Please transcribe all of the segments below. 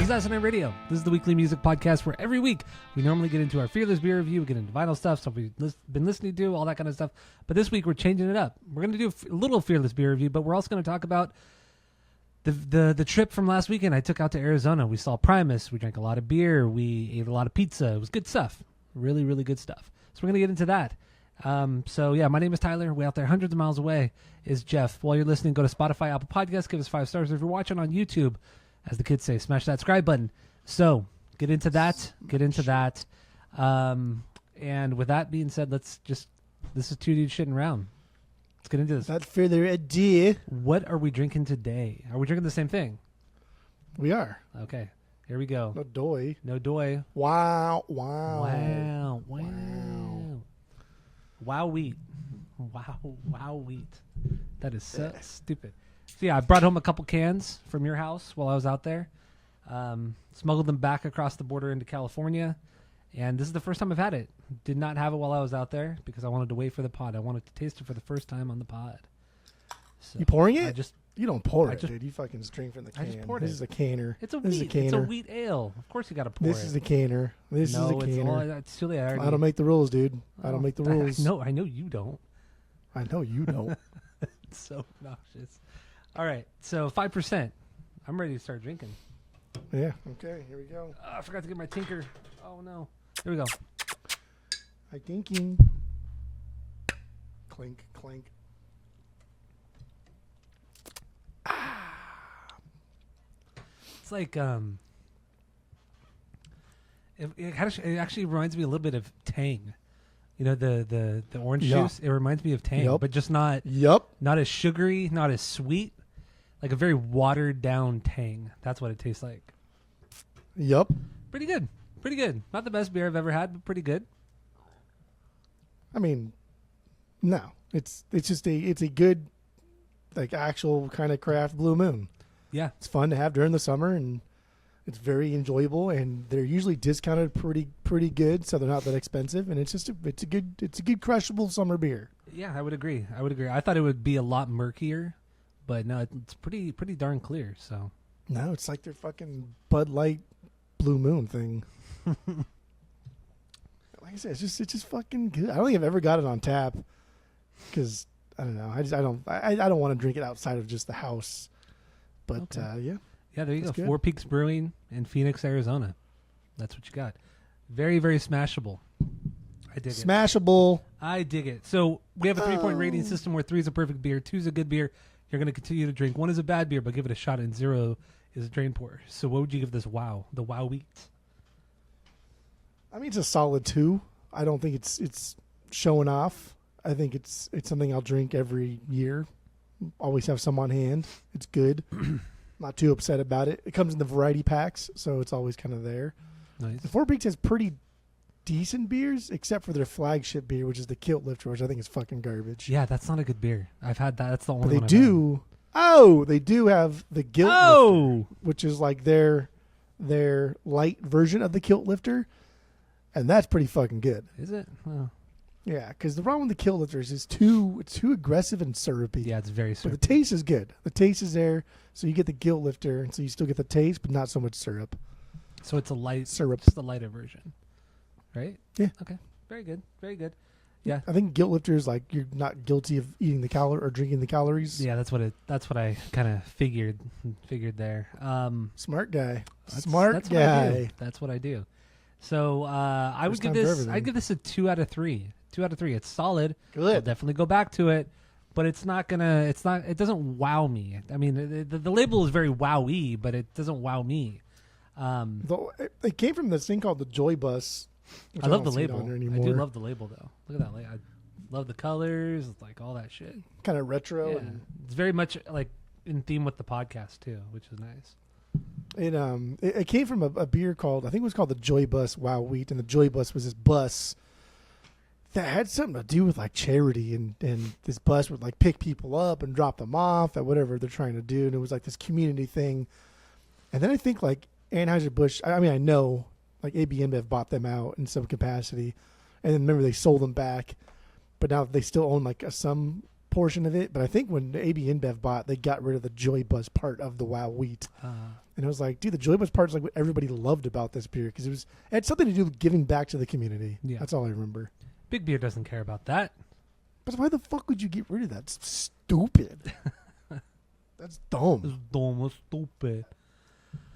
is Asinine Radio. This is the weekly music podcast where every week we normally get into our Fearless beer review, we get into vinyl stuff, stuff we've been listening to, all that kind of stuff. But this week we're changing it up. We're going to do a little Fearless beer review, but we're also going to talk about the trip from last weekend. I took out to Arizona. We saw Primus. We drank a lot of beer. We ate a lot of pizza. It was good stuff. Really, really good stuff. So we're going to get into that. So yeah, my name is Tyler. Way out there, hundreds of miles away, is Jeff. While you're listening, go to Spotify, Apple Podcasts, give us 5 stars. If you're watching on YouTube, as the kids say, smash that subscribe button. So get into that. And with that being said, this is two dudes shitting around. Let's get into this. Without further ado, what are we drinking today? Are we drinking the same thing? we are. Okay, here we go. No doy. No doy. Wow. Wow wheat. Wow wheat. That is so stupid. So yeah, I brought home a couple cans from your house while I was out there. Smuggled them back across the border into California. And this is the first time I've had it. Did not have it while I was out there because I wanted to wait for the pod. I wanted to taste it for the first time on the pod. So You pouring it? You don't pour it, dude. You fucking just drink from the can. I just poured This it. is a canner. It's a This wheat. is a canner. It's a wheat ale. Of course you got to pour This it. is a canner. This no, is a it's canner. it's too late. I don't make the rules, dude. I don't make the rules. I know you don't. I know you don't. It's so obnoxious. All right, so 5%. I'm ready to start drinking. Yeah. Okay. Here we go. I forgot to get my tinker. Oh no. Here we go. I thinking. Clink, clink. It's like it actually reminds me a little bit of Tang. You know the orange juice. It reminds me of Tang, but just not as sugary, not as sweet. Like a very watered down Tang. That's what it tastes like. Yep. Pretty good. Pretty good. Not the best beer I've ever had, but pretty good. I mean, no. It's just it's a good, like, actual kind of craft Blue Moon. Yeah. It's fun to have during the summer, and it's very enjoyable, and they're usually discounted pretty good, so they're not that expensive, and it's a good crushable summer beer. Yeah, I would agree. I thought it would be a lot murkier, but no, it's pretty darn clear. So no, it's like their fucking Bud Light Blue Moon thing. Like I said, it's just fucking good. I don't think I've ever got it on tap because I don't know. I don't want to drink it outside of just the house. But yeah. Yeah, there you go. Good. Four Peaks Brewing in Phoenix, Arizona. That's what you got. Very, very smashable. I dig it. Smashable. I dig it. So we have a 3-point rating system where 3 is a perfect beer, 2 is a good beer. You're going to continue to drink. 1 is a bad beer, but give it a shot, and 0 is a drain pour. So what would you give this wow? The wow wheat? I mean, it's a solid 2. I don't think it's showing off. I think it's something I'll drink every year. Always have some on hand. It's good. Not too upset about it. It comes in the variety packs, so it's always kind of there. Nice. The Four Peaks has pretty decent beers, except for their flagship beer, which is the Kilt Lifter, which I think is fucking garbage. Yeah, that's not a good beer. I've had that. That's the only But they one do. Oh, they do have the Guilt Lifter, which is like their light version of the Kilt Lifter, and that's pretty fucking good. Is it? Oh. Yeah, because the problem with the Kilt Lifters is too aggressive and syrupy. Yeah, it's very syrupy. But the taste is good. The taste is there, so you get the Guilt Lifter, and so you still get the taste, but not so much syrup. So it's a light syrup, just the lighter version, right? Yeah. Okay. Very good. Very good. Yeah. I think Guilt Lifter is like you're not guilty of eating the or drinking the calories. Yeah, that's what I kind of figured there. Smart guy. That's Smart guy. That's what I do. So I would give this. I'd give this a 2 out of 3. 2 out of 3. It's solid. Good. I'll definitely go back to it, but it's not gonna. It's not. It doesn't wow me. I mean, the label is very wowy, but it doesn't wow me. It came from this thing called the Joy Bus. I love the label. I do love the label though. Look at that. I love the colors, like all that shit. Kind of retro. Yeah. And it's very much like in theme with the podcast too, which is nice. It came from a beer called, I think it was called the Joy Bus Wow Wheat, and the Joy Bus was this bus that had something to do with like charity, and this bus would like pick people up and drop them off at whatever they're trying to do, and it was like this community thing. And then I think like Anheuser-Busch, I mean I know like AB InBev bought them out in some capacity, and then remember they sold them back, but now they still own like some portion of it, but I think when AB InBev bought, they got rid of the Joy Buzz part of the Wow Wheat. And I was like, dude, the Joy Buzz part is like what everybody loved about this beer because it had something to do with giving back to the community. Yeah. That's all I remember. Big Beer doesn't care about that. But why the fuck would you get rid of that? It's stupid. That's dumb. It's dumb. It's stupid.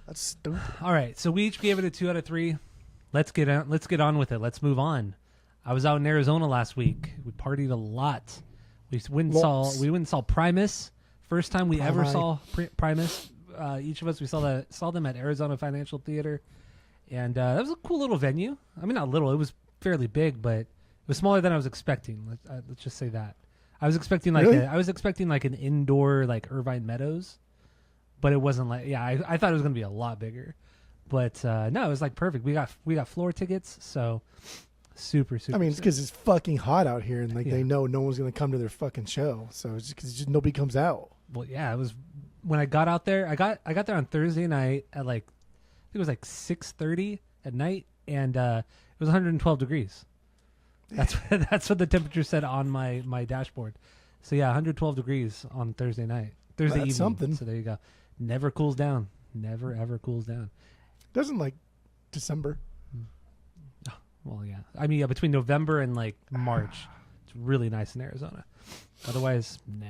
That's stupid. All right, so we each gave it a 2 out of 3. Let's get on with it. Let's move on. I was out in Arizona last week. We partied a lot. We went and saw Primus. First time we ever saw Primus. Each of us, we saw them at Arizona Financial Theater, and that was a cool little venue. I mean, not little; it was fairly big, but it was smaller than I was expecting. Let's just say that. I was expecting like an indoor like Irvine Meadows, but it wasn't like I thought it was going to be a lot bigger, but no, it was like perfect. We got floor tickets, so super. I mean, it's because it's fucking hot out here, and like they know no one's going to come to their fucking show, so it's just nobody comes out. Well, yeah, it was. When I got out there, I got there on Thursday night at like, I think it was like 6:30 at night, and it was 112 degrees. That's what the temperature said on my dashboard. So yeah, 112 degrees on Thursday night, Thursday evening. Something. So there you go. Never cools down. Never ever cools down. Doesn't like December. Well, yeah. I mean, between November and like March, it's really nice in Arizona. Otherwise, nah.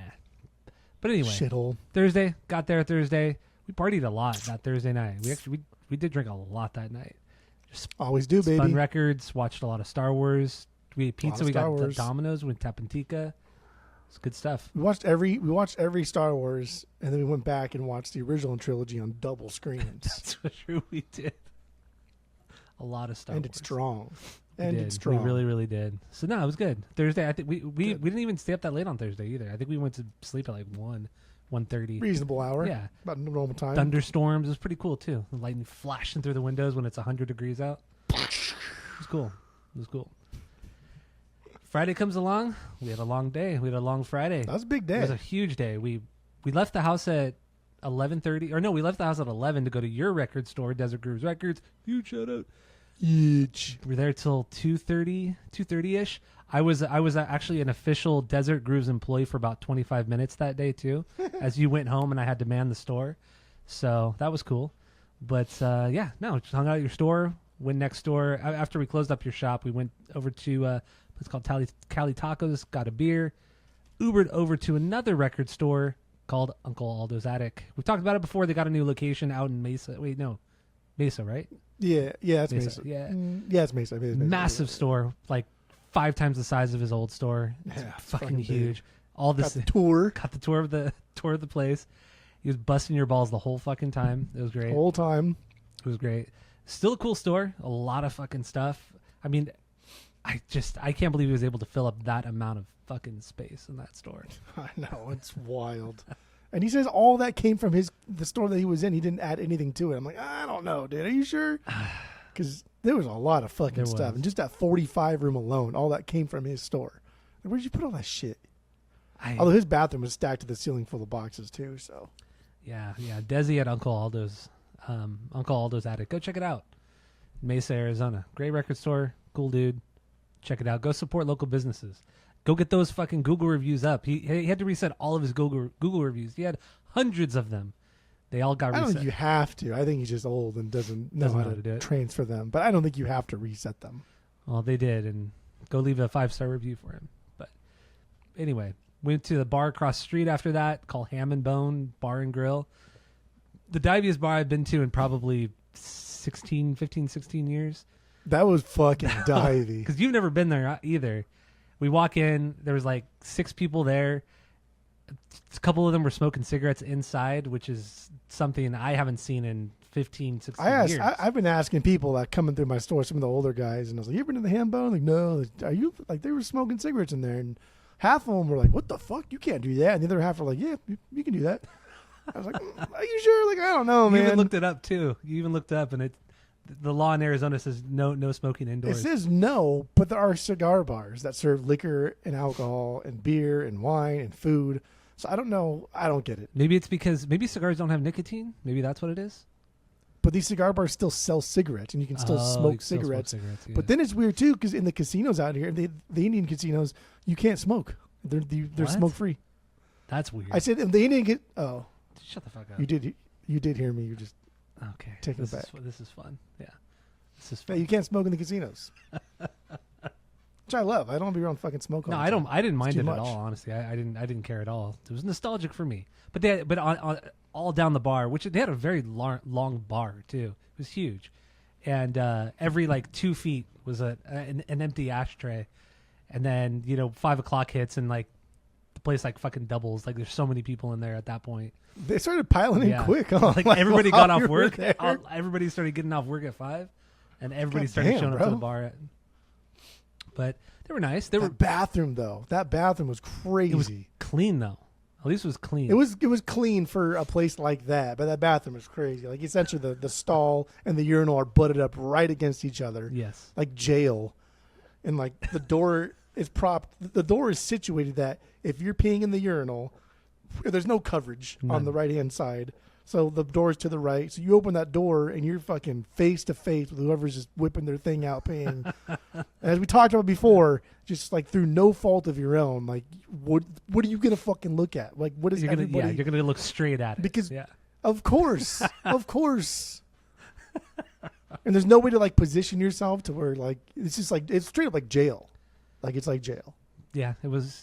But anyway, shithole. Thursday, got there Thursday. We partied a lot that Thursday night. We did drink a lot that night. Just always do, baby. Spun records, watched a lot of Star Wars. We ate pizza. We got the Domino's with Tapantica. It's good stuff. We watched every Star Wars, and then we went back and watched the original trilogy on double screens. That's for true. We did a lot of Star Wars. And it's strong. We really, really did. So no, it was good. Thursday, I think we didn't even stay up that late on Thursday either. I think we went to sleep at like 1:30. Reasonable hour. Yeah, about normal time. Thunderstorms. It was pretty cool too. The lightning flashing through the windows when it's 100 degrees out. It was cool. Friday comes along. We had a long day. We had a long Friday. That was a big day. It was a huge day. We left the house at 11:30. Or no, we left the house at 11 to go to your record store, Desert Grooves Records. Huge shout out. Huge. We're there till 2:30ish. I was actually an official Desert Grooves employee for about 25 minutes that day too, as you went home and I had to man the store. So that was cool. But just hung out at your store. Went next door after we closed up your shop. We went over to it's called Cali Tacos. Got a beer. Ubered over to another record store called Uncle Aldo's Attic. We've talked about it before. They got a new location out in Mesa. Wait, no, Mesa, right? Yeah, it's Mesa. Yeah, it's Mesa. Massive store, like 5 times the size of his old store. It's fucking huge. Big. All this got the tour of the place. He was busting your balls the whole fucking time. It was great. The whole time. It was great. Still a cool store. A lot of fucking stuff. I mean, I can't believe he was able to fill up that amount of fucking space in that store. I know, it's wild. And he says all that came from the store that he was in. He didn't add anything to it. I'm like, I don't know, dude. Are you sure? Because there was a lot of fucking stuff. And just that 45 room alone, all that came from his store. Like, where'd you put all that shit? Although his bathroom was stacked to the ceiling full of boxes too. So yeah. Desi at Uncle Aldo's Attic. Go check it out. Mesa, Arizona. Great record store. Cool dude. Check it out. Go support local businesses. Go get those fucking Google reviews up. He had to reset all of his Google reviews. He had hundreds of them. They all got reset. I don't think you have to. I think he's just old and doesn't know how to do it. Transfer them. But I don't think you have to reset them. Well, they did. And go leave a 5-star review for him. But anyway, went to the bar across the street after that called Ham and Bone Bar and Grill. The diviest bar I've been to in probably 15, 16 years. That was fucking divey. Because you've never been there either. We walk in, there was like 6 people there. A couple of them were smoking cigarettes inside, which is something I haven't seen in 15, 16 years. I've been asking people that coming through my store, some of the older guys, and I was like, you ever been to the Ham Bone? Like, no. Are you, like, they were smoking cigarettes in there, and half of them were like, what the fuck? You can't do that. And the other half were like, yeah, you can do that. I was like, are you sure? Like, I don't know, man. You even looked it up, too. You even looked it up, and the law in Arizona says no smoking indoors. It says no, but there are cigar bars that serve liquor and alcohol and beer and wine and food. So I don't know. I don't get it. Maybe it's because cigars don't have nicotine. Maybe that's what it is. But these cigar bars still sell cigarettes, and you can still smoke cigarettes. Yeah. But then it's weird, too, because in the casinos out here, the Indian casinos, you can't smoke They're What? smoke free. That's weird. I said they didn't get. Oh, Shut the fuck up. you did hear me. You're just Okay. taking it This back. this is fun. Yeah. This is Yeah, fun. you can't smoke in the casinos. Which I love. I don't want to be around fucking smoke. No, all the I don't. time. I didn't mind too it much. at all. Honestly, I didn't care at all. It was nostalgic for me. But on all down the bar, which they had a very long bar too. It was huge, and every like 2 feet was an empty ashtray, and then 5 o'clock hits and like the place like fucking doubles. Like there's so many people in there at that point. They started piling in Yeah. quick. Huh? Like everybody got while off you were work. there. Everybody started getting off work at 5, and everybody God started damn, showing up to bro. the bar. But they were nice. They were. That bathroom though. That bathroom was crazy. It was clean though. At least it was clean. It was clean for a place like that, but that bathroom is crazy. Like essentially the stall and the urinal are butted up right against each other, Yes. like jail. And like the door is propped. The door is situated that if you're peeing in the urinal, there's no coverage on None. the right hand side. So the door is to the right. So you open that door and you're fucking face to face with whoever's just whipping their thing out peeing. As we talked about before, just like through no fault of your own, like what are you gonna fucking look at? Like what is You're gonna everybody? you're gonna look straight at it Because- yeah. Of course, of course. And there's no way to like position yourself to where like it's just like it's straight up like jail, like it's like jail. Yeah, it was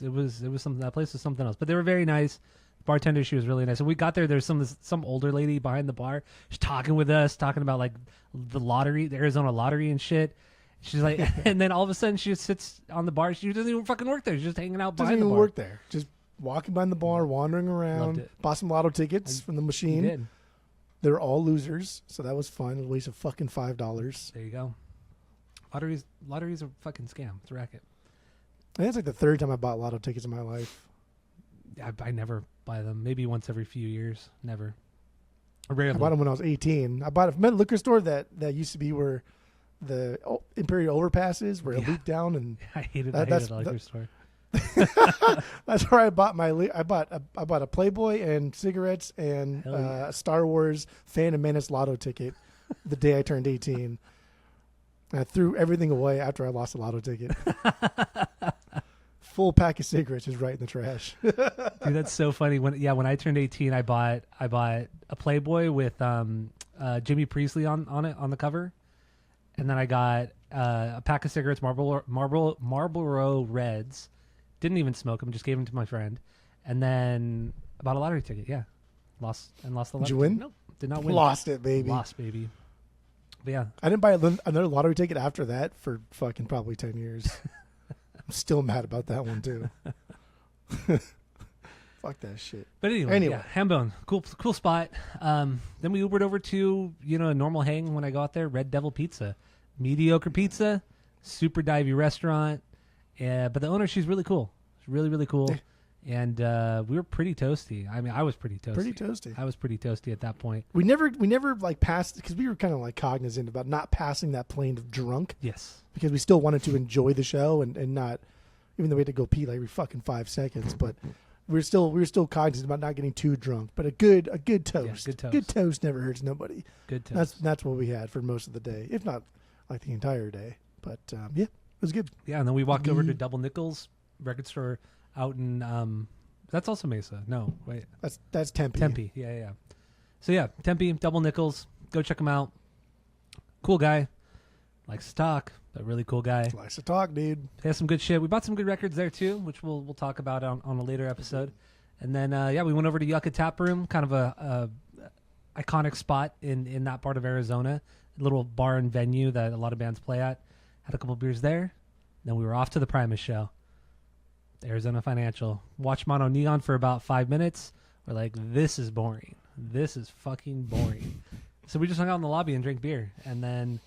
something. That place was something else. But they were very nice. Bartender, she was really nice. And we got there. There's some older lady behind the bar. She's talking with us, talking about like the lottery, the Arizona lottery and shit. She's like, and then all of a sudden she just sits on the bar. She doesn't even fucking work there. She's just hanging out Doesn't behind even the bar. work there. Just walking behind the bar, wandering around. it. Bought some lotto tickets from the She machine. did. They were all losers, so that was fun. A waste of fucking $5. There you go. Lotteries are a fucking scam. It's a racket. I think it's like the third time I bought lotto tickets in my life. I never buy them. Maybe once every few years. Never. I Rarely. bought them when I was 18. I bought it from a liquor store that used to be where the Imperial overpasses where it Yeah. leaked down, and I hated That's- the liquor store. that's where I bought I bought a Playboy and cigarettes and Hell yeah. a Star Wars Phantom Menace lotto ticket the day I turned 18. And I threw everything away after I lost a lotto ticket. Full pack of cigarettes is right in the trash. Dude, that's so funny. When I turned 18, I bought a Playboy with Jimmy Priestley on it on the cover, and then I got a pack of cigarettes, Marlboro Reds. Didn't even smoke them, just gave them to my friend, and then I bought a lottery ticket. Yeah, lost the lottery. Did you win? Nope, did not win. Lost it, baby. Lost, baby. But yeah, I didn't buy another lottery ticket after that for fucking probably 10 years. I'm still mad about that one too. Fuck that shit. but anyway. Yeah, Hambone, cool spot. Then we Ubered over to a normal hang when I got there. Red Devil Pizza, mediocre pizza, super divey restaurant. Yeah, but the owner, she's really cool. She's really cool. And we were pretty toasty. I mean, I was pretty toasty. Pretty toasty. I was pretty toasty at that point. We never like passed because we were kind of like cognizant about not passing that plane of drunk Yes. because we still wanted to enjoy the show and not, even though we had to go pee like every fucking 5 seconds, but we were still cognizant about not getting too drunk. But a good toast. good toast. Good toast never hurts nobody. Good toast. That's what we had for most of the day, if not like the entire day. But yeah, it was good. Yeah, and then we walked over to Double Nickels record store out in that's also Mesa. No, wait. That's Tempe. Tempe. Yeah. So yeah, Tempe, Double Nickels. Go check him out. Cool guy. Likes to talk, but really cool guy. Likes to talk, dude. He has some good shit. We bought some good records there too, which we'll talk about on a later episode. And then we went over to Yucca Tap Room, kind of a iconic spot in that part of Arizona. A little bar and venue that a lot of bands play at. Had a couple beers there. Then we were off to the Primus show. Arizona Financial. Watched Mono Neon for about 5 minutes. We're like, this is boring. This is fucking boring. So we just hung out in the lobby and drank beer. And then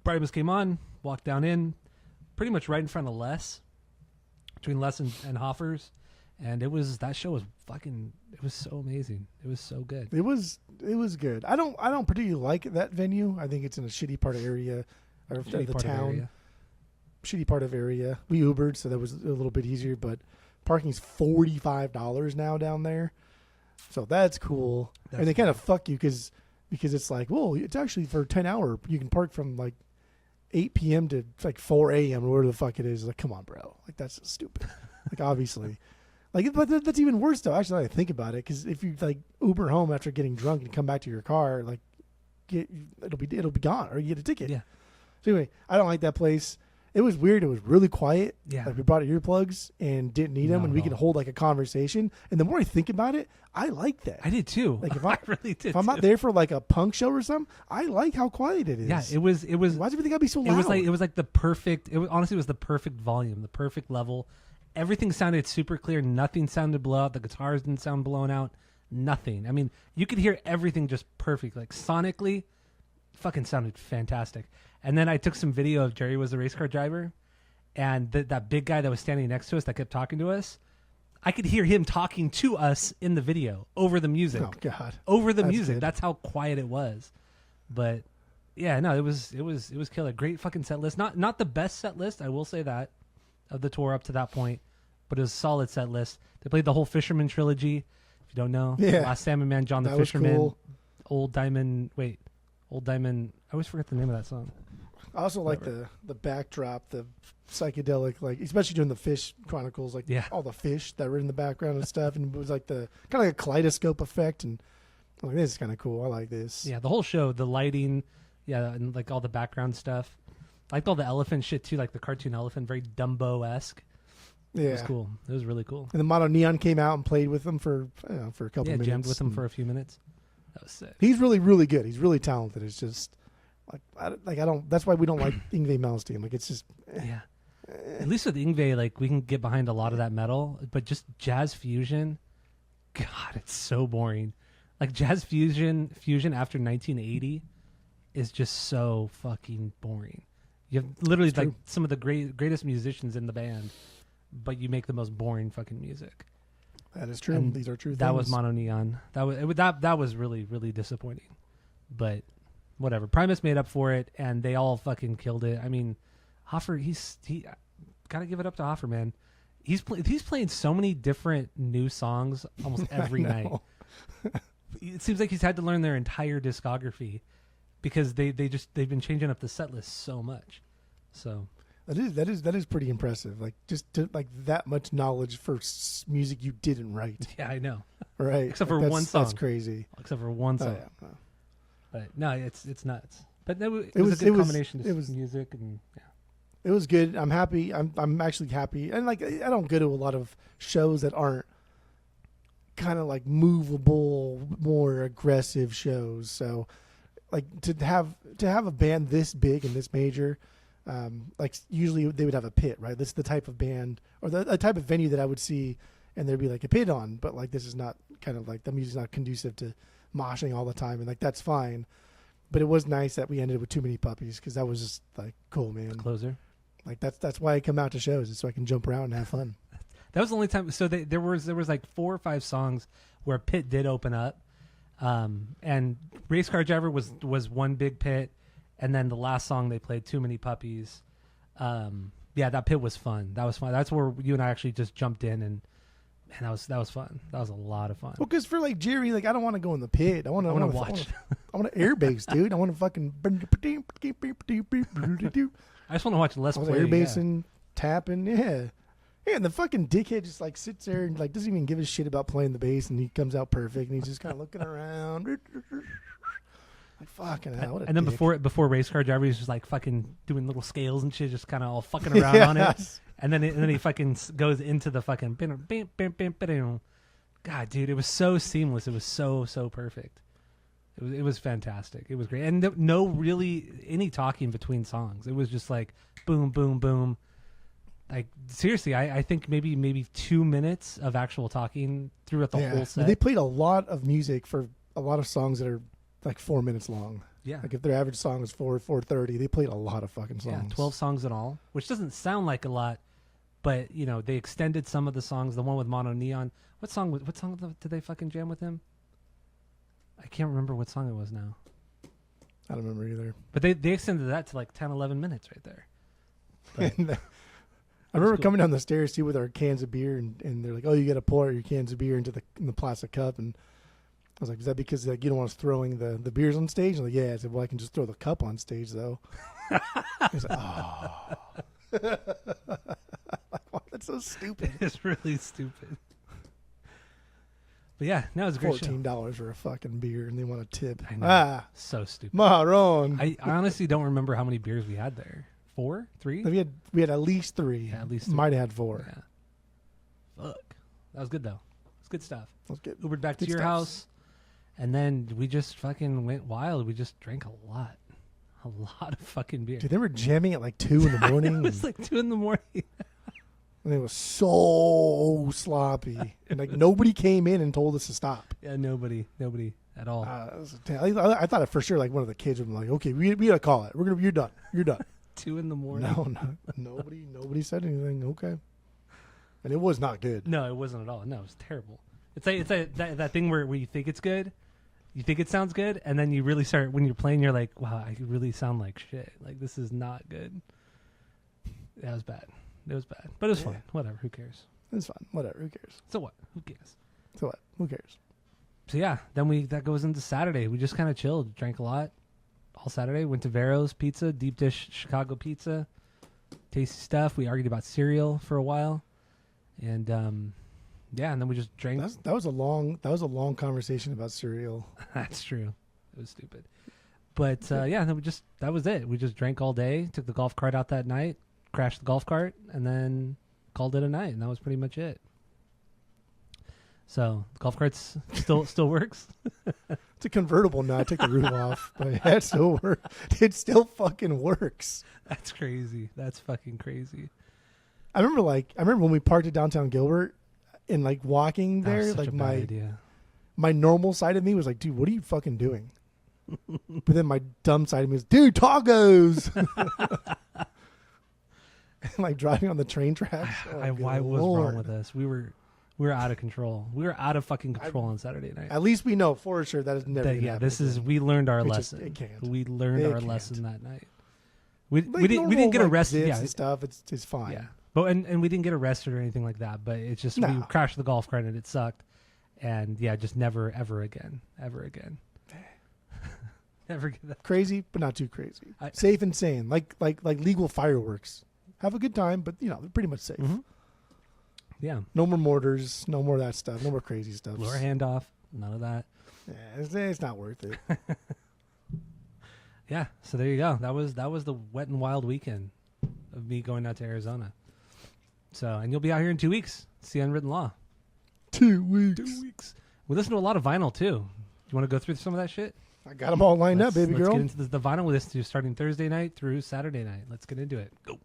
Primus came on, walked down in, pretty much right in front of Les, between Les and Hoffers. And that show was it was so amazing. It was so good. It was good. I don't particularly like that venue. I think it's in a shitty part of area or Shitty the part of town. area. Shitty part of area. We Ubered, so that was a little bit easier, but parking's $45 now down there. So that's cool. And they kind of fuck you because it's like, well, it's actually for 10 hour. You can park from like 8 p.m. to like 4 a.m. or whatever the fuck it is. Like, come on, bro. Like, that's stupid. Like obviously, like but that's even worse though. Actually, now that I think about it, because if you like Uber home after getting drunk and come back to your car, like it'll be gone, or you get a ticket. Yeah. So anyway, I don't like that place. It was weird. It was really quiet. Yeah. Like we brought earplugs and didn't need them, Not and at we all. could hold like a conversation. And the more I think about it, I like that. I did too. Like if I really did. if I'm not too. there for like a punk show or something, I like how quiet it is. Yeah, it was. Why does everything gotta be so loud? It was like the perfect. Honestly, it was the perfect volume, the perfect level. Everything sounded super clear. Nothing sounded blown out. The guitars didn't sound blown out. Nothing. I mean, you could hear everything just perfect. Like sonically, fucking sounded fantastic. And then I took some video of Jerry was the race car driver, and that big guy that was standing next to us that kept talking to us. I could hear him talking to us in the video over the music. Oh God. Over the That's music. good. That's how quiet it was. But yeah, no, it was killer. Great fucking set list. Not the best set list, I will say that, of the tour up to that point, but it was a solid set list. They played the whole Fisherman trilogy. If you don't know, Yeah. Last Salmon Man, John the That was Fisherman, cool. Old Diamond. I always forget the name of that song. I also like the backdrop, the psychedelic, like especially during the Fish Chronicles, like Yeah. all the fish that were in the background and stuff, and it was like the kind of like a kaleidoscope effect, and I'm like, this is kind of cool. I like this. Yeah, the whole show, the lighting, yeah, and like all the background stuff. I liked all the elephant shit too, like the cartoon elephant, very Dumbo-esque. Yeah. It was cool. It was really cool. And then Mono Neon came out and played with them for a couple Yeah, minutes. jammed with him and for a few minutes. That was sick. He's really, really good. He's really talented. It's just I don't. That's why we don't like Yngwie Malmsteen. Like it's just Yeah. At least with Yngwie, like we can get behind a lot of that metal, but just jazz fusion, God, it's so boring. Like jazz fusion after 1980 is just so fucking boring. You have literally It's like true. some of the greatest musicians in the band, but you make the most boring fucking music. that is true. And These are true. That things. was Mono Neon. That was really, really disappointing. But whatever. Primus made up for it, and they all fucking killed it. I mean, Hoffer, he gotta give it up to Hoffer, man. He's playing so many different new songs almost every I night. know. It seems like he's had to learn their entire discography because they've been changing up the set list so much. So That is pretty impressive. Like just to, like that much knowledge for music you didn't write, yeah, I know. right? Except Like, for one That's song. crazy. Except for one Oh, song. yeah. No. But no, it's nuts. But it was was- a good it was- combination of it was- music and yeah. It was good. I'm happy. I'm actually happy. And like I don't go to a lot of shows that aren't kind of like movable, more aggressive shows. So like to have a band this big and this major, like usually they would have a pit, right? This is the type of band or the type of venue that I would see, and there'd be like a pit on. But like this is not kind of like the music's not conducive to moshing all the time, and like that's fine. But it was nice that we ended with Too Many Puppies because that was just like cool, man. Closer. Like that's why I come out to shows is so I can jump around and have fun. That was the only time. So there was like 4 or 5 songs where pit did open up, and Race Car Driver was one big pit, and then the last song they played, Too Many Puppies. Yeah, that pit was fun. That was fun. That's where you and I actually just jumped in, and man, that was fun. That was a lot of fun. Well, because for like Jerry, like I don't want to go in the pit. I want to watch. I want to airbase, dude. I want to fucking. I just want to watch Les I was play. airbasing, tapping, yeah. Yeah, and the fucking dickhead just like sits there and like doesn't even give a shit about playing the bass, and he comes out perfect, and he's just kind of looking around. Like fucking hell, what a And then dick. before Race Car Driver, he's just like fucking doing little scales and shit, just kind of all fucking around on it. Yes. And then he fucking goes into the fucking. God, dude, it was so seamless. It was so perfect. It was fantastic. It was great, and no really any talking between songs. It was just like boom, boom, boom. Like seriously, I think maybe 2 minutes of actual talking throughout the whole set. They played a lot of music for a lot of songs that are like 4 minutes long. Yeah, Like if their average song is 4:30, they played a lot of fucking songs. yeah, 12 songs in all, which doesn't sound like a lot, but you know they extended some of the songs. The one with Mono Neon. What song did they fucking jam with him? I can't remember what song it was now. I don't remember either. But they extended that to like 10, 11 minutes right there. But And, I remember cool. coming down the stairs too with our cans of beer, and they're like, "Oh, you got to pour out your cans of beer into the plastic cup." And I was like, "Is that because like you don't want us throwing the beers on stage?" And like, yeah. I said, "Well, I can just throw the cup on stage though." He's like, "Oh." That's so stupid. It's really stupid. But yeah, no, it's a great show. $14 for a fucking beer, and they want a tip. I know. So stupid. Maron. I honestly don't remember how many beers we had there. 4? 3? We had at least 3. Yeah, at least 3. Might have had 4. Yeah. Fuck. That was good though. It's good stuff. That was good. Ubered back to your house, and then we just fucking went wild. We just drank a lot of fucking beer. Dude, they were jamming at like 2 in the morning. It was like 2 in the morning. And it was so sloppy. And like nobody came in and told us to stop. Yeah, nobody at all. I thought for sure like one of the kids would be like, okay, we gotta call it. You're done. 2 in the morning. No, nobody said anything. Okay. And it was not good. No, it wasn't at all. No, it was terrible. It's like that thing where you think it's good, you think it sounds good, and then you really start, when you're playing, you're like, wow, I really sound like shit. Like, this is not good. That was bad. It was bad. But it was fun. Whatever. Who cares? It's fun. Whatever. Who cares? So what? Who cares? So what? Who cares? So yeah, then that goes into Saturday. We just kind of chilled, drank a lot all Saturday. Went to Vero's Pizza, deep dish Chicago pizza, tasty stuff. We argued about cereal for a while, and and then we just drank. That was a long conversation about cereal. That's true. It was stupid, but then that was it. We just drank all day. Took the golf cart out that night, crashed the golf cart, and then called it a night. And that was pretty much it. So the golf cart's still works. It's a convertible now. I took the roof off, but it still works. It still fucking works. That's crazy. That's fucking crazy. I remember when we parked at downtown Gilbert and like walking there, such like a bad idea. My normal side of me was like, dude, what are you fucking doing? But then my dumb side of me was, dude, tacos. And like driving on the train tracks. Why was wrong with us? We were out of control. We were out of fucking control on Saturday night. At least we know for sure that is never. We learned our lesson. It can't. We learned our lesson that night. We didn't get arrested. Yeah, and stuff. It's fine. Yeah, but and we didn't get arrested or anything like that. But it's just we crashed the golf cart and it sucked. And yeah, just never ever again. Never get that. Crazy, but not too crazy. Safe and sane, like legal fireworks. Have a good time, but they're pretty much safe. Mm-hmm. Yeah. No more mortars. No more of that stuff. No more crazy stuff. Blow our hand off. None of that. Yeah, it's not worth it. Yeah. So there you go. That was the wet and wild weekend of me going out to Arizona. So, and you'll be out here in 2 weeks. See Unwritten Law. 2 weeks. 2 weeks. We listen to a lot of vinyl too. You want to go through some of that shit? I got them all lined up, baby girl. Let's get into the vinyl we listen to starting Thursday night through Saturday night. Let's get into it. Go.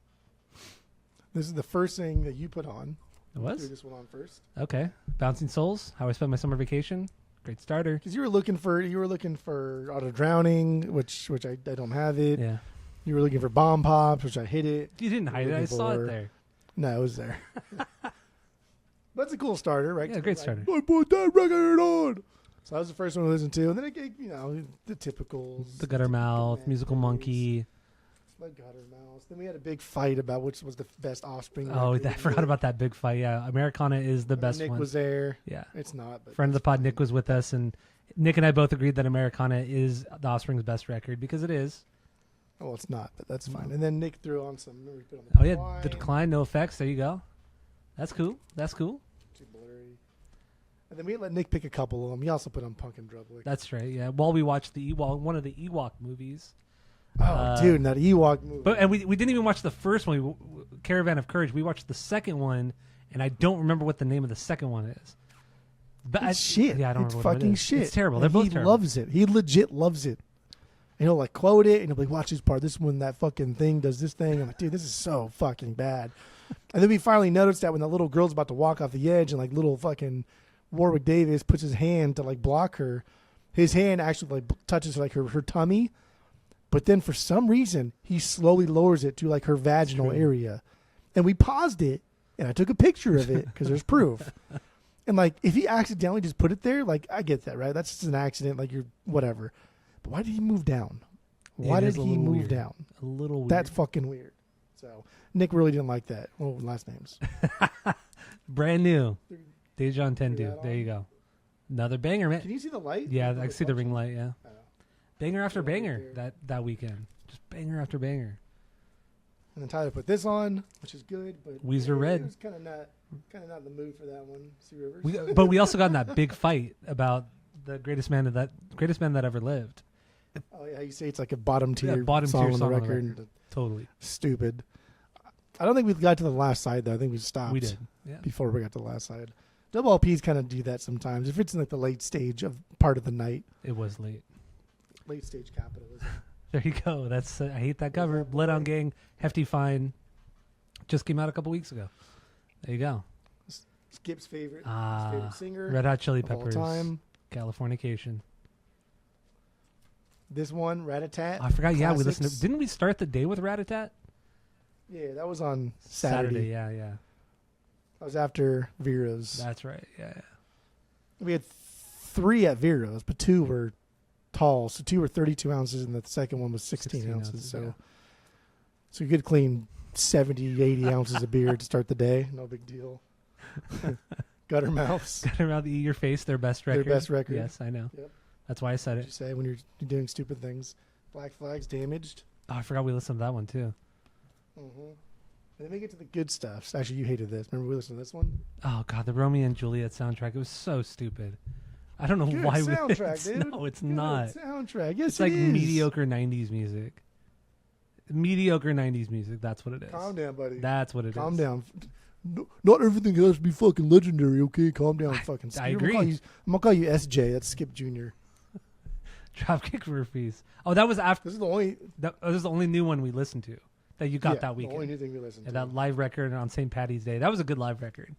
This is the first thing that you put on. It was? Threw this one on first. Okay. Bouncing Souls, How I Spent My Summer Vacation. Great starter. Because you were looking for Auto Drowning, which I don't have it. Yeah. You were looking for Bomb Pops, which I hit it. You didn't hide it. I saw it there. No, it was there. That's a cool starter, right? Yeah, great starter. I put that record on. So that was the first one to listen to. And then the typicals. The Guttermouth, Musical Monkey. The Gutter Mouse. Then we had a big fight about which was the best Offspring. Oh, I forgot about that big fight. Yeah, Americana is the best Nick one. Nick was there. Yeah. It's not. But friend of the pod, Nick, was with us, and Nick and I both agreed that Americana is the Offspring's best record because it is. Well, it's not, but that's fine. And then Nick threw on some. The Decline, No Effects. There you go. That's cool. Too blurry. And then we let Nick pick a couple of them. He also put on Punk and Drublick. That's right. Yeah. While we watched one of the Ewok movies. Oh, dude, that Ewok movie. And we didn't even watch the first one, Caravan of Courage. We watched the second one, and I don't remember what the name of the second one is. But it's shit. Yeah, I don't it's remember fucking what it is. shit. It's terrible. They're both he terrible. loves it. He legit loves it. And he'll like quote it, and he'll be like, watch this part. This one, that fucking thing does this thing. I'm like, dude, this is so fucking bad. And then we finally noticed that when the little girl's about to walk off the edge, and like little fucking Warwick Davis puts his hand to like block her, his hand actually like touches like her tummy. But then for some reason, he slowly lowers it to like her vaginal area. And we paused it, and I took a picture of it because there's proof. And like, if he accidentally just put it there, like, I get that, right? That's just an accident, like, you're whatever. But why did he move down? Why did he move down? A little weird. That's fucking weird. So, Nick really didn't like that. Oh, last names. Brand new. Dejan Tendu. There you go. Another banger, man. Can you see the light? Yeah, I see the ring light, yeah. Banger after banger that weekend. Just banger after banger. And then Tyler put this on, which is good, but Weezer Red. It was kind of not in the mood for that one. See Rivers. But we also got in that big fight about the greatest man that ever lived. Oh yeah, you say it's like a bottom tier song on the record. Totally Stupid. I don't think we got to the last side though. I think we stopped. We did. Yeah. Before we got to the last side. Double LPs kind of do that sometimes. If it's in like the late stage of part of the night. It was late. Late stage capitalism. There you go. That's I hate that cover. Blood on Gang, Hefty Fine. Just came out a couple weeks ago. There you go. Skip's favorite singer. Red Hot Chili of all Peppers. time. Californication. This one, Rat-a-Tat. I forgot. Yeah, we Classics. listened to. Didn't we start the day with Rat-a-Tat? Yeah, that was on Saturday. Yeah. That was after Vero's. That's right. Yeah. We had 3 at Vero's, but 2 were tall. So 2 were 32 ounces, and the second one was 16 ounces. So you could clean 70, 80 ounces of beer to start the day. No big deal. Gutter Mouths. Gutter Mouth, Eat Your Face, their best record. Their best record. Yes, I know. Yep. That's why I said What you it. say when you're doing stupid things. Black Flags, Damaged. Oh, I forgot we listened to that one too. Mm-hmm. And then we get to the good stuff. Actually, you hated this. Remember we listened to this one? Oh God, the Romeo and Juliet soundtrack. It was so stupid. I don't know Good why soundtrack, dude. No, it's Good not. soundtrack. Yes, It's like it is. mediocre '90s music. Mediocre '90s music. That's what it is. Calm down, buddy. That's what it is. Calm down. No, not everything has to be fucking legendary, okay? Calm down, fucking Skip. I agree. I'm gonna call you SJ. That's Skip Jr. Dropkick Murphys. Oh, that was after. This is the only. This is the only new one we listened to that you got that The weekend. only new thing we listened And to. that live record on St. Patty's Day. That was a good live record.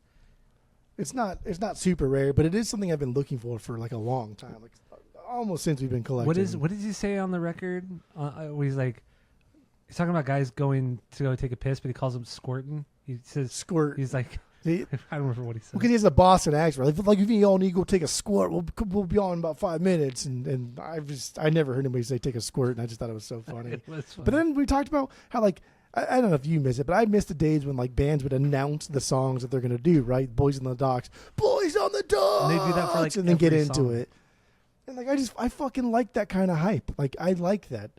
It's not super rare, but it is something I've been looking for like a long time, like almost since we've been collecting. What did he say on the record? Where he's talking about guys going to go take a piss, but he calls them squirting. He says Squirt. He's like, See? I don't remember what he said. Because he has a Boston accent. Like if you all need to go take a squirt, we'll be on in about 5 minutes. And I never heard anybody say take a squirt, and I just thought it was so funny. It was funny. But then we talked about how like I don't know if you miss it, but I miss the days when like bands would announce the songs that they're gonna do. Right, Boys on the Docks, Boys on the Docks, And they do that for like and then get every into song. it. And like I fucking like that kind of hype. Like I like that.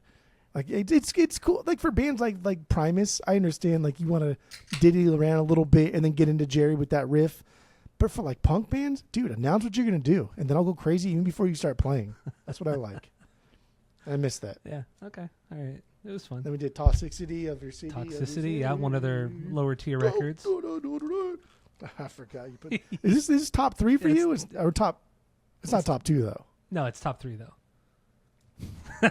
Like it's cool. Like for bands like Primus, I understand like you want to diddy around a little bit and then get into Jerry with that riff. But for like punk bands, dude, announce what you're gonna do, and then I'll go crazy even before you start playing. That's what I like. I miss that. Yeah. Okay. All right. It was fun. Then we did Toxicity of Your City. Toxicity. Yeah, one of their lower tier records. I forgot you put. Is this top 3 for you? Or top? It's not top 2 though. No, it's top 3 though.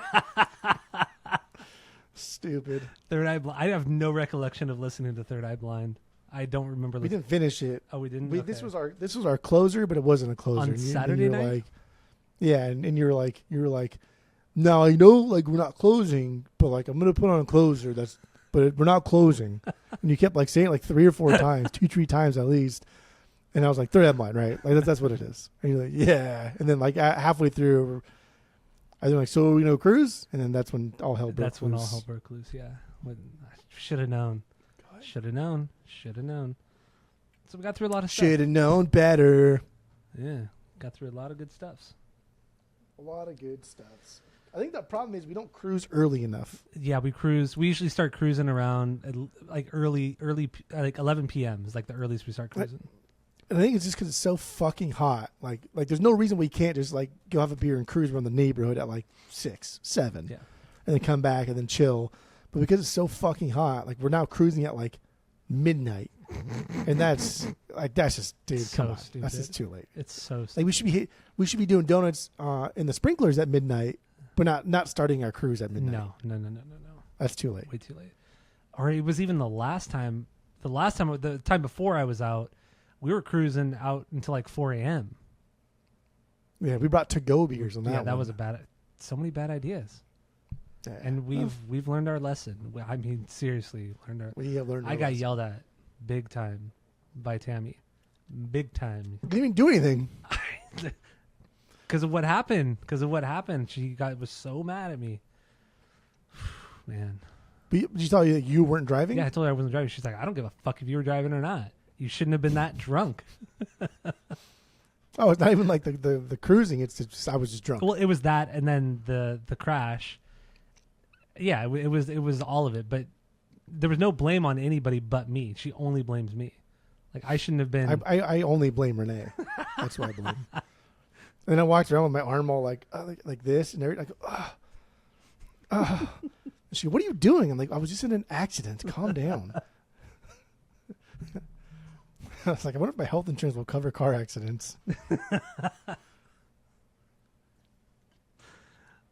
Stupid. Third Eye Blind. I have no recollection of listening to Third Eye Blind. I don't remember. We didn't finish it. Oh, we didn't. This was our closer, but it wasn't a closer. On Saturday you were night? like, yeah, and you were like, no, I know, like we're not closing, but like I'm gonna put on a closer. But we're not closing. And you kept like saying it like 3 or 4 times, 2-3 times at least. And I was like, Third Eye Blind, right? Like that's what it is. And you're like, yeah. And then like halfway through, I was like, so cruise, and then that's when all hell broke loose. That's when all hell broke loose. Yeah. Should have known. Should have known. Should have known. So we got through a lot of stuff. Should have known better. Yeah. Got through a lot of good stuffs. A lot of good stuffs. I think the problem is we don't cruise early enough. Yeah, we cruise. We usually start cruising around like early, like 11 p.m. is like the earliest we start cruising. And I think it's just because it's so fucking hot. Like there's no reason we can't just like go have a beer and cruise around the neighborhood at like 6, 7, Yeah. and then come back and then chill. But because it's so fucking hot, like we're now cruising at like midnight, and that's just dude, So come on, stupid. that's just too late. It's so Like we should be doing donuts in the sprinklers at midnight, but not starting our cruise at midnight. No. That's too late. Way too late. Or it was even the time before I was out, we were cruising out until like 4 a.m. Yeah, we brought to-go beers on that. Yeah, that one. was so many bad ideas. Yeah. And we've learned our lesson. I mean, seriously, learned our. We have learned. I got yelled at big time by Tammy, big time. Didn't even do anything. Because of what happened. She was so mad at me. Man. But did you tell you that you weren't driving? Yeah, I told her I wasn't driving. She's like, I don't give a fuck if you were driving or not. You shouldn't have been that drunk. Oh, it's not even like the cruising. It's just I was just drunk. Well, it was that, and then the crash. Yeah, it was all of it. But there was no blame on anybody but me. She only blames me. Like I shouldn't have been. I only blame Renee. That's what I blame. And then I walked around with my arm all like this and everything. Like, she, what are you doing? I'm like, I was just in an accident. Calm down. I was like, I wonder if my health insurance will cover car accidents.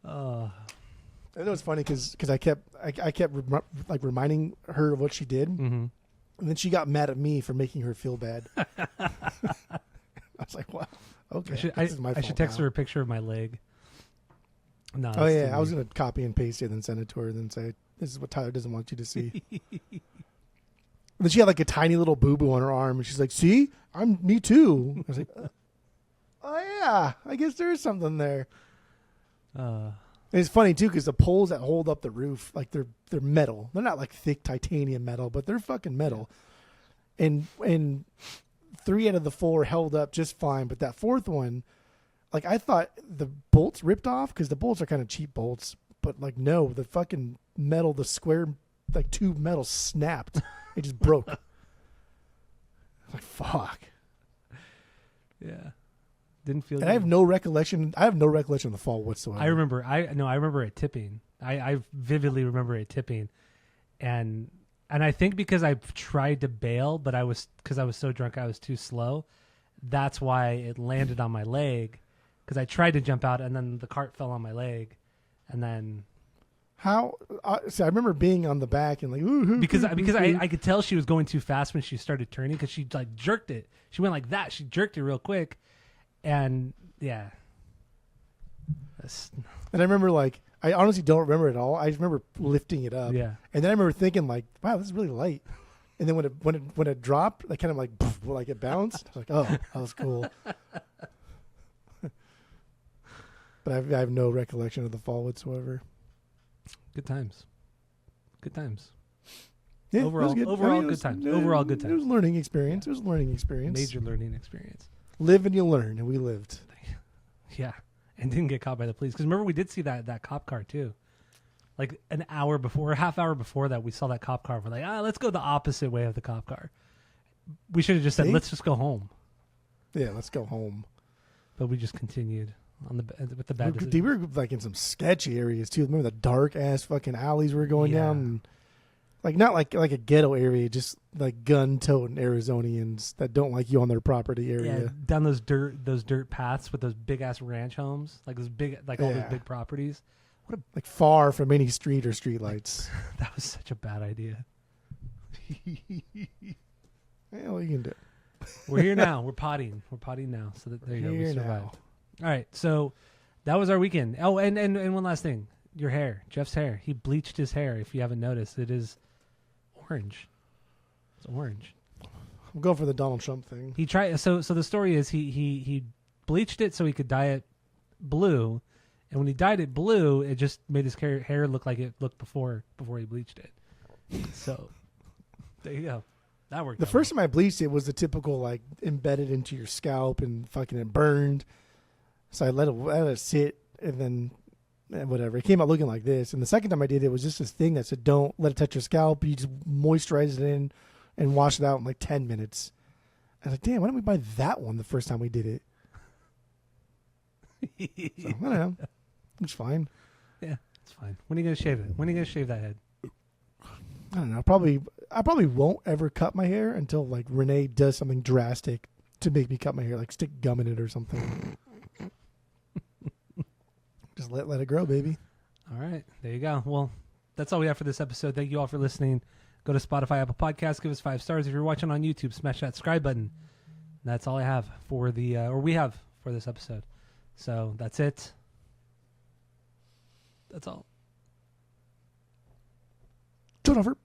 I know it's funny because I kept like reminding her of what she did, and then she got mad at me for making her feel bad. I was like, "Wow, okay." I should text her a picture of my leg. No. Oh yeah, I was gonna copy and paste it, and then send it to her, and then say, "This is what Tyler doesn't want you to see." And then she had like a tiny little boo boo on her arm, and she's like, "See, me too." I was like, "Oh yeah, I guess there is something there." And it's funny too because the poles that hold up the roof, like they're metal. They're not like thick titanium metal, but they're fucking metal. And 3 out of the 4 held up just fine, but that 4th one, like I thought the bolts ripped off because the bolts are kind of cheap bolts, but like no, the fucking metal, the square like tube metal snapped. It just broke. Like fuck. Yeah. Didn't feel. And good. I have no recollection. I have no recollection of the fall whatsoever. I remember it tipping. I vividly remember it tipping, and I think because I tried to bail, but because I was so drunk, I was too slow. That's why it landed on my leg. Because I tried to jump out, and then the cart fell on my leg, and then. How? So I remember being on the back and like ooh, because I could tell she was going too fast when she started turning because she like jerked it. She went like that. She jerked it real quick. And yeah, and I remember like I honestly don't remember it all. I just remember lifting it up. Yeah, and then I remember thinking like, "Wow, this is really light." And then when it dropped, like kind of like poof, like it bounced. I was like, "Oh, that was cool." But I have no recollection of the fall whatsoever. Good times. Good times. Yeah, overall, good. Overall, good times. Overall, good times. It was a learning experience. It was a learning experience. Major learning experience. Live and you learn, and we lived. Yeah, and didn't get caught by the police. Because remember, we did see that cop car too. Like an hour before, a half hour before that, we saw that cop car. We're like, let's go the opposite way of the cop car. We should have just said, let's just go home. Yeah, let's go home. But we just continued on with the bad decisions. We were like in some sketchy areas too. Remember the dark ass fucking alleys we were going down? And, like not like a ghetto area, just like gun-toting Arizonians that don't like you on their property area. Yeah, down those dirt paths with those big ass ranch homes, like those big, like all those big properties. Like far from any street or street lights. That was such a bad idea. Yeah, what you can do? We're here now. We're potting. We're potting now. So there you go. We survived. Now. All right. So that was our weekend. Oh, and one last thing. Your hair, Jeff's hair. He bleached his hair. If you haven't noticed, it is orange. It's orange. I'm going for the Donald Trump thing. He tried. So the story is he bleached it so he could dye it blue, and when he dyed it blue, it just made his hair look like it looked before he bleached it. So there you go. That worked. The first time I bleached it was the typical like embedded into your scalp and fucking it burned. So I let it sit and then. Whatever. It came out looking like this. And the second time I did it was just this thing that said, don't let it touch your scalp. You just moisturize it in and wash it out in like 10 minutes. I was like, damn, why didn't we buy that one the first time we did it? So, I don't know. It's fine. Yeah, it's fine. When are you going to shave it? When are you going to shave that head? I don't know. I probably won't ever cut my hair until like Renee does something drastic to make me cut my hair, like stick gum in it or something. Just let it grow, baby. All right. There you go. Well, that's all we have for this episode. Thank you all for listening. Go to Spotify, Apple Podcasts. Give us 5 stars. If you're watching on YouTube, smash that subscribe button. That's all I have for we have for this episode. So that's it. That's all. Turn over.